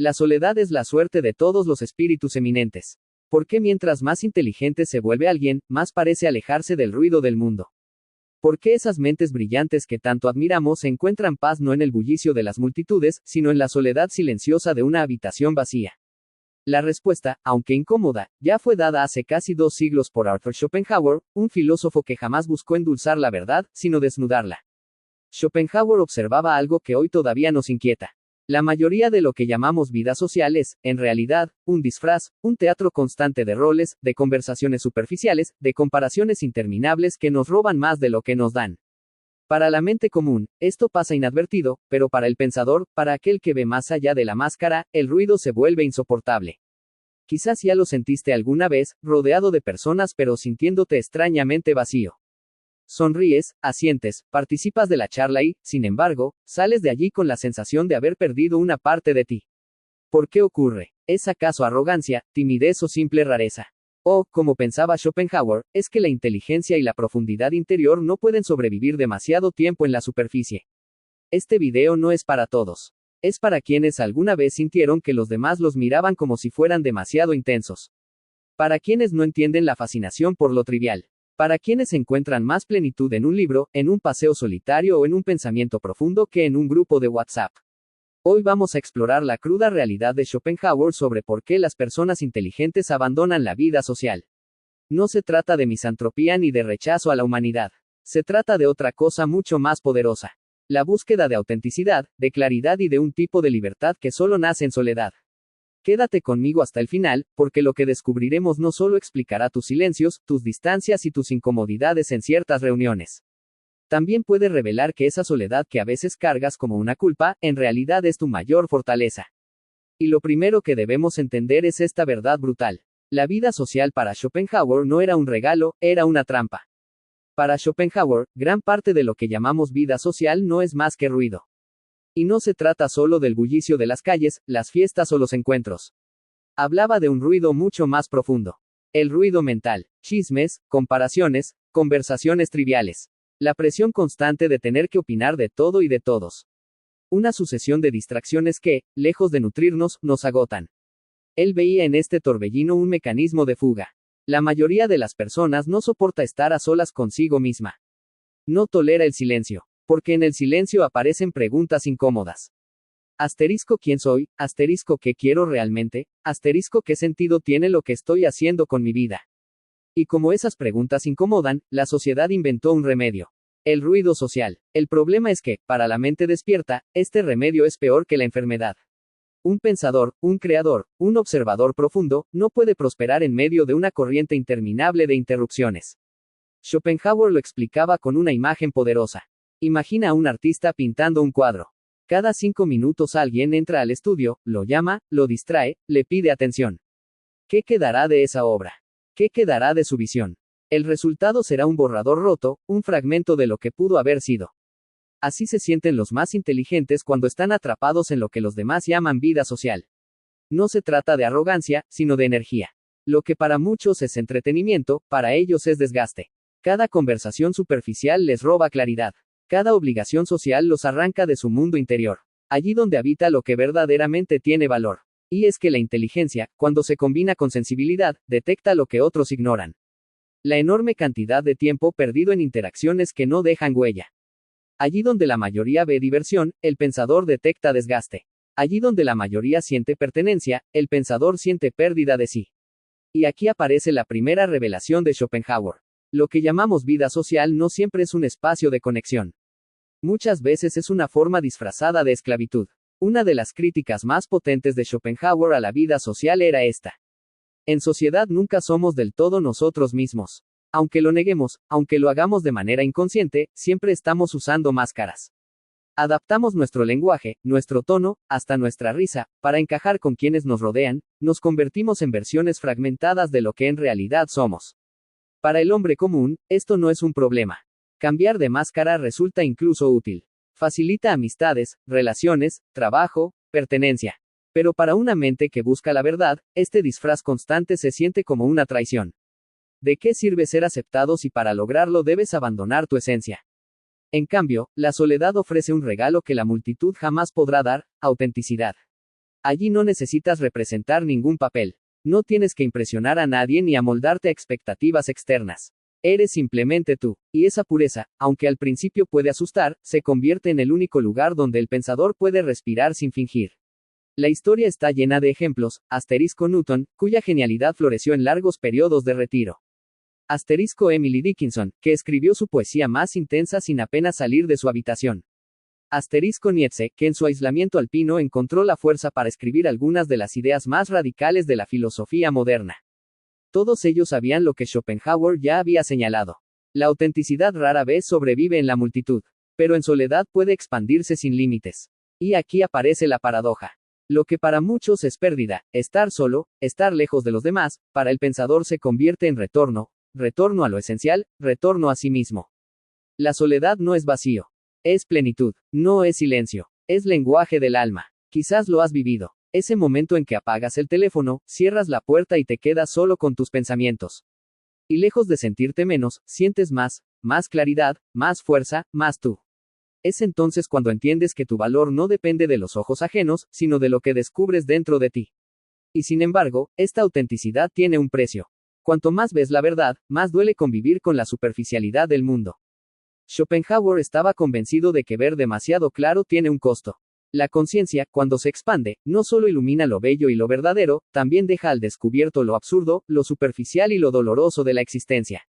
La soledad es la suerte de todos los espíritus eminentes. ¿Por qué mientras más inteligente se vuelve alguien, más parece alejarse del ruido del mundo? ¿Por qué esas mentes brillantes que tanto admiramos encuentran paz no en el bullicio de las multitudes, sino en la soledad silenciosa de una habitación vacía? La respuesta, aunque incómoda, ya fue dada hace casi 2 siglos por Arthur Schopenhauer, un filósofo que jamás buscó endulzar la verdad, sino desnudarla. Schopenhauer observaba algo que hoy todavía nos inquieta. La mayoría de lo que llamamos vida social es, en realidad, un disfraz, un teatro constante de roles, de conversaciones superficiales, de comparaciones interminables que nos roban más de lo que nos dan. Para la mente común, esto pasa inadvertido, pero para el pensador, para aquel que ve más allá de la máscara, el ruido se vuelve insoportable. Quizás ya lo sentiste alguna vez, rodeado de personas pero sintiéndote extrañamente vacío. Sonríes, asientes, participas de la charla y, sin embargo, sales de allí con la sensación de haber perdido una parte de ti. ¿Por qué ocurre? ¿Es acaso arrogancia, timidez o simple rareza? O, como pensaba Schopenhauer, es que la inteligencia y la profundidad interior no pueden sobrevivir demasiado tiempo en la superficie. Este video no es para todos. Es para quienes alguna vez sintieron que los demás los miraban como si fueran demasiado intensos. Para quienes no entienden la fascinación por lo trivial. Para quienes encuentran más plenitud en un libro, en un paseo solitario o en un pensamiento profundo que en un grupo de WhatsApp. Hoy vamos a explorar la cruda realidad de Schopenhauer sobre por qué las personas inteligentes abandonan la vida social. No se trata de misantropía ni de rechazo a la humanidad. Se trata de otra cosa mucho más poderosa. La búsqueda de autenticidad, de claridad y de un tipo de libertad que solo nace en soledad. Quédate conmigo hasta el final, porque lo que descubriremos no solo explicará tus silencios, tus distancias y tus incomodidades en ciertas reuniones. También puede revelar que esa soledad que a veces cargas como una culpa, en realidad es tu mayor fortaleza. Y lo primero que debemos entender es esta verdad brutal. La vida social para Schopenhauer no era un regalo, era una trampa. Para Schopenhauer, gran parte de lo que llamamos vida social no es más que ruido. Y no se trata solo del bullicio de las calles, las fiestas o los encuentros. Hablaba de un ruido mucho más profundo. El ruido mental, chismes, comparaciones, conversaciones triviales. La presión constante de tener que opinar de todo y de todos. Una sucesión de distracciones que, lejos de nutrirnos, nos agotan. Él veía en este torbellino un mecanismo de fuga. La mayoría de las personas no soporta estar a solas consigo misma. No tolera el silencio. Porque en el silencio aparecen preguntas incómodas. Asterisco ¿quién soy? Asterisco ¿qué quiero realmente? Asterisco ¿qué sentido tiene lo que estoy haciendo con mi vida? Y como esas preguntas incomodan, la sociedad inventó un remedio. El ruido social. El problema es que, para la mente despierta, este remedio es peor que la enfermedad. Un pensador, un creador, un observador profundo, no puede prosperar en medio de una corriente interminable de interrupciones. Schopenhauer lo explicaba con una imagen poderosa. Imagina a un artista pintando un cuadro. Cada 5 minutos alguien entra al estudio, lo llama, lo distrae, le pide atención. ¿Qué quedará de esa obra? ¿Qué quedará de su visión? El resultado será un borrador roto, un fragmento de lo que pudo haber sido. Así se sienten los más inteligentes cuando están atrapados en lo que los demás llaman vida social. No se trata de arrogancia, sino de energía. Lo que para muchos es entretenimiento, para ellos es desgaste. Cada conversación superficial les roba claridad. Cada obligación social los arranca de su mundo interior. Allí donde habita lo que verdaderamente tiene valor. Y es que la inteligencia, cuando se combina con sensibilidad, detecta lo que otros ignoran. La enorme cantidad de tiempo perdido en interacciones que no dejan huella. Allí donde la mayoría ve diversión, el pensador detecta desgaste. Allí donde la mayoría siente pertenencia, el pensador siente pérdida de sí. Y aquí aparece la primera revelación de Schopenhauer. Lo que llamamos vida social no siempre es un espacio de conexión. Muchas veces es una forma disfrazada de esclavitud. Una de las críticas más potentes de Schopenhauer a la vida social era esta. En sociedad nunca somos del todo nosotros mismos. Aunque lo neguemos, aunque lo hagamos de manera inconsciente, siempre estamos usando máscaras. Adaptamos nuestro lenguaje, nuestro tono, hasta nuestra risa, para encajar con quienes nos rodean, nos convertimos en versiones fragmentadas de lo que en realidad somos. Para el hombre común, esto no es un problema. Cambiar de máscara resulta incluso útil. Facilita amistades, relaciones, trabajo, pertenencia. Pero para una mente que busca la verdad, este disfraz constante se siente como una traición. ¿De qué sirve ser aceptado si para lograrlo debes abandonar tu esencia? En cambio, la soledad ofrece un regalo que la multitud jamás podrá dar: autenticidad. Allí no necesitas representar ningún papel. No tienes que impresionar a nadie ni amoldarte a expectativas externas. Eres simplemente tú, y esa pureza, aunque al principio puede asustar, se convierte en el único lugar donde el pensador puede respirar sin fingir. La historia está llena de ejemplos, asterisco Newton, cuya genialidad floreció en largos periodos de retiro. Asterisco Emily Dickinson, que escribió su poesía más intensa sin apenas salir de su habitación. Asterisco Nietzsche, que en su aislamiento alpino encontró la fuerza para escribir algunas de las ideas más radicales de la filosofía moderna. Todos ellos sabían lo que Schopenhauer ya había señalado. La autenticidad rara vez sobrevive en la multitud, pero en soledad puede expandirse sin límites. Y aquí aparece la paradoja. Lo que para muchos es pérdida, estar solo, estar lejos de los demás, para el pensador se convierte en retorno a lo esencial, retorno a sí mismo. La soledad no es vacío. Es plenitud, no es silencio, es lenguaje del alma. Quizás lo has vivido. Ese momento en que apagas el teléfono, cierras la puerta y te quedas solo con tus pensamientos. Y lejos de sentirte menos, sientes más claridad, más fuerza, más tú. Es entonces cuando entiendes que tu valor no depende de los ojos ajenos, sino de lo que descubres dentro de ti. Y sin embargo, esta autenticidad tiene un precio. Cuanto más ves la verdad, más duele convivir con la superficialidad del mundo. Schopenhauer estaba convencido de que ver demasiado claro tiene un costo. La conciencia, cuando se expande, no solo ilumina lo bello y lo verdadero, también deja al descubierto lo absurdo, lo superficial y lo doloroso de la existencia.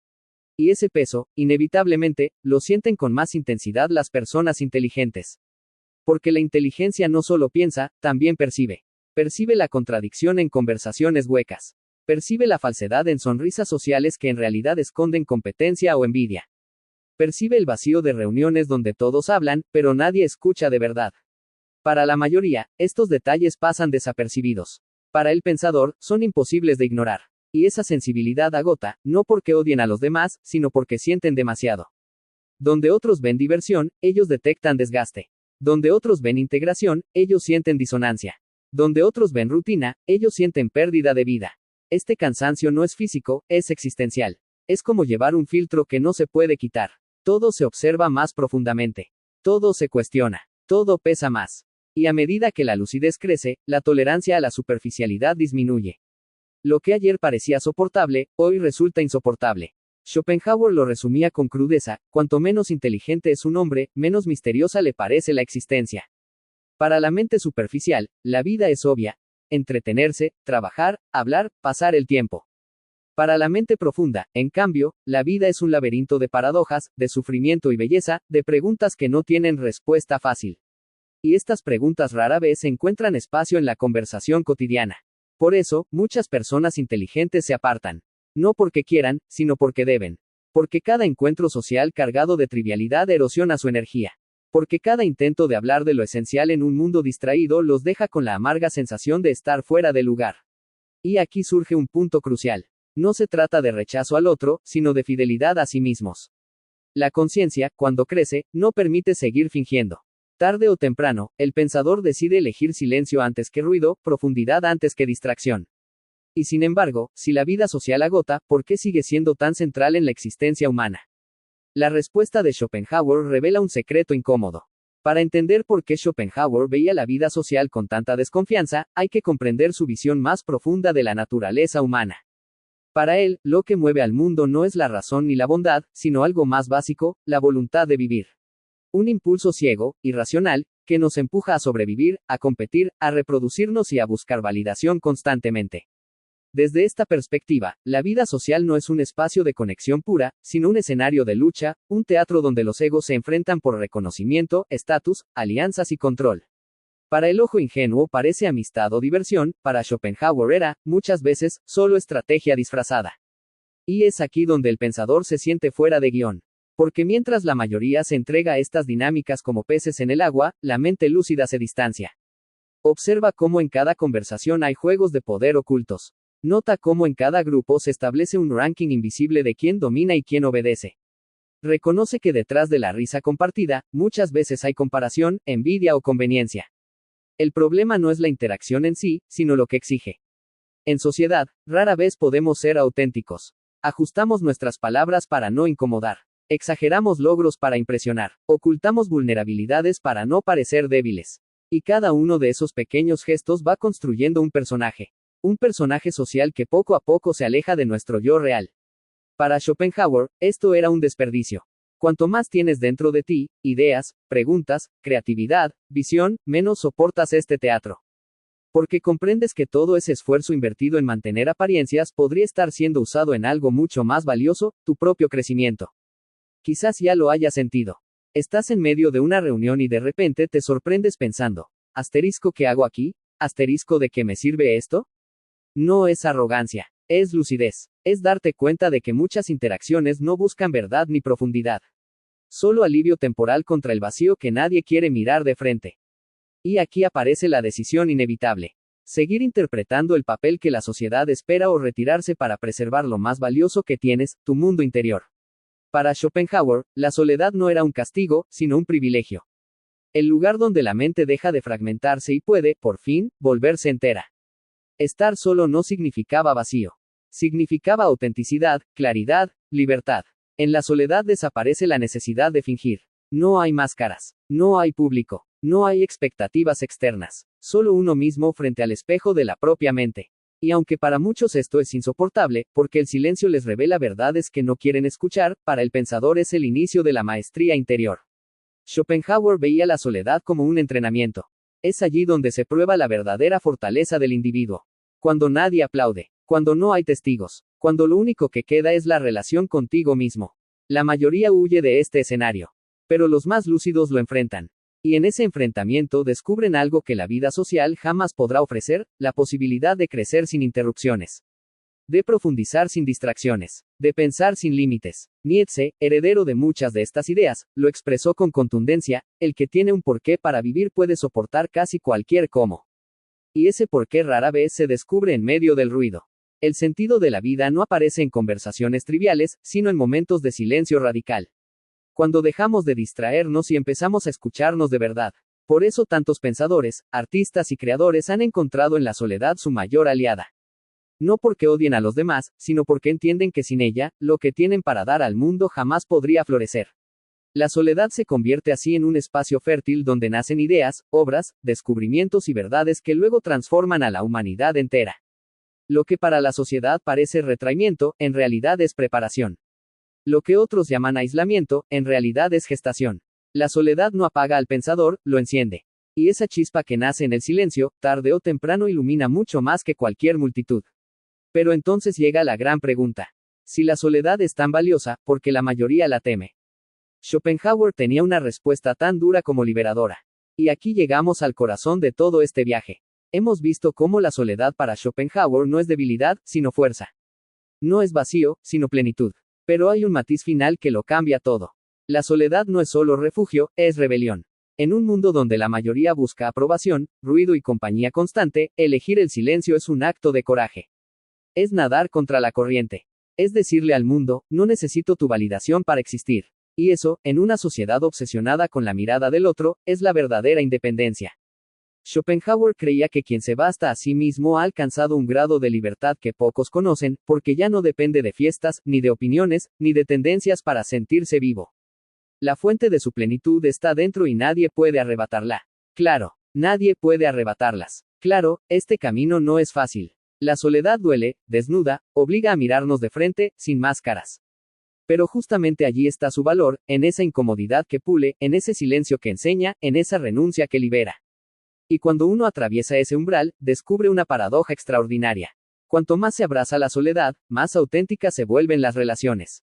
Y ese peso, inevitablemente, lo sienten con más intensidad las personas inteligentes. Porque la inteligencia no solo piensa, también percibe. Percibe la contradicción en conversaciones huecas. Percibe la falsedad en sonrisas sociales que en realidad esconden competencia o envidia. Percibe el vacío de reuniones donde todos hablan, pero nadie escucha de verdad. Para la mayoría, estos detalles pasan desapercibidos. Para el pensador, son imposibles de ignorar. Y esa sensibilidad agota, no porque odien a los demás, sino porque sienten demasiado. Donde otros ven diversión, ellos detectan desgaste. Donde otros ven integración, ellos sienten disonancia. Donde otros ven rutina, ellos sienten pérdida de vida. Este cansancio no es físico, es existencial. Es como llevar un filtro que no se puede quitar. Todo se observa más profundamente. Todo se cuestiona. Todo pesa más. Y a medida que la lucidez crece, la tolerancia a la superficialidad disminuye. Lo que ayer parecía soportable, hoy resulta insoportable. Schopenhauer lo resumía con crudeza: cuanto menos inteligente es un hombre, menos misteriosa le parece la existencia. Para la mente superficial, la vida es obvia: entretenerse, trabajar, hablar, pasar el tiempo. Para la mente profunda, en cambio, la vida es un laberinto de paradojas, de sufrimiento y belleza, de preguntas que no tienen respuesta fácil. Y estas preguntas rara vez encuentran espacio en la conversación cotidiana. Por eso, muchas personas inteligentes se apartan. No porque quieran, sino porque deben. Porque cada encuentro social cargado de trivialidad erosiona su energía. Porque cada intento de hablar de lo esencial en un mundo distraído los deja con la amarga sensación de estar fuera de lugar. Y aquí surge un punto crucial. No se trata de rechazo al otro, sino de fidelidad a sí mismos. La conciencia, cuando crece, no permite seguir fingiendo. Tarde o temprano, el pensador decide elegir silencio antes que ruido, profundidad antes que distracción. Y sin embargo, si la vida social agota, ¿por qué sigue siendo tan central en la existencia humana? La respuesta de Schopenhauer revela un secreto incómodo. Para entender por qué Schopenhauer veía la vida social con tanta desconfianza, hay que comprender su visión más profunda de la naturaleza humana. Para él, lo que mueve al mundo no es la razón ni la bondad, sino algo más básico: la voluntad de vivir. Un impulso ciego, irracional, que nos empuja a sobrevivir, a competir, a reproducirnos y a buscar validación constantemente. Desde esta perspectiva, la vida social no es un espacio de conexión pura, sino un escenario de lucha, un teatro donde los egos se enfrentan por reconocimiento, estatus, alianzas y control. Para el ojo ingenuo parece amistad o diversión, para Schopenhauer era, muchas veces, solo estrategia disfrazada. Y es aquí donde el pensador se siente fuera de guión. Porque mientras la mayoría se entrega a estas dinámicas como peces en el agua, la mente lúcida se distancia. Observa cómo en cada conversación hay juegos de poder ocultos. Nota cómo en cada grupo se establece un ranking invisible de quién domina y quién obedece. Reconoce que detrás de la risa compartida, muchas veces hay comparación, envidia o conveniencia. El problema no es la interacción en sí, sino lo que exige. En sociedad, rara vez podemos ser auténticos. Ajustamos nuestras palabras para no incomodar. Exageramos logros para impresionar. Ocultamos vulnerabilidades para no parecer débiles. Y cada uno de esos pequeños gestos va construyendo un personaje social que poco a poco se aleja de nuestro yo real. Para Schopenhauer, esto era un desperdicio. Cuanto más tienes dentro de ti, ideas, preguntas, creatividad, visión, menos soportas este teatro. Porque comprendes que todo ese esfuerzo invertido en mantener apariencias podría estar siendo usado en algo mucho más valioso, tu propio crecimiento. Quizás ya lo hayas sentido. Estás en medio de una reunión y de repente te sorprendes pensando, ¿qué hago aquí? ¿De qué me sirve esto? No es arrogancia, es lucidez. Es darte cuenta de que muchas interacciones no buscan verdad ni profundidad. Solo alivio temporal contra el vacío que nadie quiere mirar de frente. Y aquí aparece la decisión inevitable. Seguir interpretando el papel que la sociedad espera o retirarse para preservar lo más valioso que tienes, tu mundo interior. Para Schopenhauer, la soledad no era un castigo, sino un privilegio. El lugar donde la mente deja de fragmentarse y puede, por fin, volverse entera. Estar solo no significaba vacío. Significaba autenticidad, claridad, libertad. En la soledad desaparece la necesidad de fingir. No hay máscaras. No hay público. No hay expectativas externas. Solo uno mismo frente al espejo de la propia mente. Y aunque para muchos esto es insoportable, porque el silencio les revela verdades que no quieren escuchar, para el pensador es el inicio de la maestría interior. Schopenhauer veía la soledad como un entrenamiento. Es allí donde se prueba la verdadera fortaleza del individuo. Cuando nadie aplaude. Cuando no hay testigos. Cuando lo único que queda es la relación contigo mismo. La mayoría huye de este escenario. Pero los más lúcidos lo enfrentan. Y en ese enfrentamiento descubren algo que la vida social jamás podrá ofrecer, la posibilidad de crecer sin interrupciones. De profundizar sin distracciones. De pensar sin límites. Nietzsche, heredero de muchas de estas ideas, lo expresó con contundencia: el que tiene un porqué para vivir puede soportar casi cualquier cómo. Y ese porqué rara vez se descubre en medio del ruido. El sentido de la vida no aparece en conversaciones triviales, sino en momentos de silencio radical. Cuando dejamos de distraernos y empezamos a escucharnos de verdad. Por eso tantos pensadores, artistas y creadores han encontrado en la soledad su mayor aliada. No porque odien a los demás, sino porque entienden que sin ella, lo que tienen para dar al mundo jamás podría florecer. La soledad se convierte así en un espacio fértil donde nacen ideas, obras, descubrimientos y verdades que luego transforman a la humanidad entera. Lo que para la sociedad parece retraimiento, en realidad es preparación. Lo que otros llaman aislamiento, en realidad es gestación. La soledad no apaga al pensador, lo enciende. Y esa chispa que nace en el silencio, tarde o temprano ilumina mucho más que cualquier multitud. Pero entonces llega la gran pregunta. Si la soledad es tan valiosa, ¿por qué la mayoría la teme? Schopenhauer tenía una respuesta tan dura como liberadora. Y aquí llegamos al corazón de todo este viaje. Hemos visto cómo la soledad para Schopenhauer no es debilidad, sino fuerza. No es vacío, sino plenitud. Pero hay un matiz final que lo cambia todo. La soledad no es solo refugio, es rebelión. En un mundo donde la mayoría busca aprobación, ruido y compañía constante, elegir el silencio es un acto de coraje. Es nadar contra la corriente. Es decirle al mundo, no necesito tu validación para existir. Y eso, en una sociedad obsesionada con la mirada del otro, es la verdadera independencia. Schopenhauer creía que quien se basta a sí mismo ha alcanzado un grado de libertad que pocos conocen, porque ya no depende de fiestas, ni de opiniones, ni de tendencias para sentirse vivo. La fuente de su plenitud está dentro y nadie puede arrebatarla. Claro, nadie puede arrebatarlas. Claro, este camino no es fácil. La soledad duele, desnuda, obliga a mirarnos de frente, sin máscaras. Pero justamente allí está su valor, en esa incomodidad que pule, en ese silencio que enseña, en esa renuncia que libera. Y cuando uno atraviesa ese umbral, descubre una paradoja extraordinaria. Cuanto más se abraza la soledad, más auténticas se vuelven las relaciones.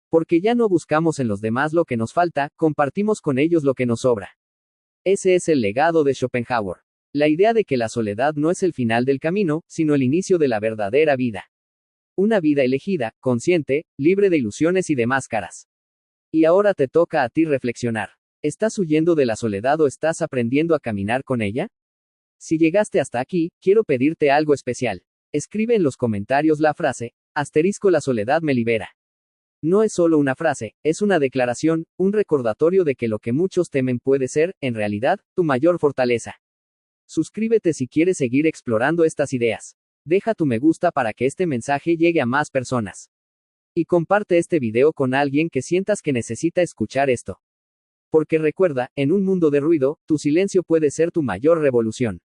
Porque ya no buscamos en los demás lo que nos falta, compartimos con ellos lo que nos sobra. Ese es el legado de Schopenhauer. La idea de que la soledad no es el final del camino, sino el inicio de la verdadera vida. Una vida elegida, consciente, libre de ilusiones y de máscaras. Y ahora te toca a ti reflexionar. ¿Estás huyendo de la soledad o estás aprendiendo a caminar con ella? Si llegaste hasta aquí, quiero pedirte algo especial. Escribe en los comentarios la frase, *la soledad me libera. No es solo una frase, es una declaración, un recordatorio de que lo que muchos temen puede ser, en realidad, tu mayor fortaleza. Suscríbete si quieres seguir explorando estas ideas. Deja tu me gusta para que este mensaje llegue a más personas. Y comparte este video con alguien que sientas que necesita escuchar esto. Porque recuerda, en un mundo de ruido, tu silencio puede ser tu mayor revolución.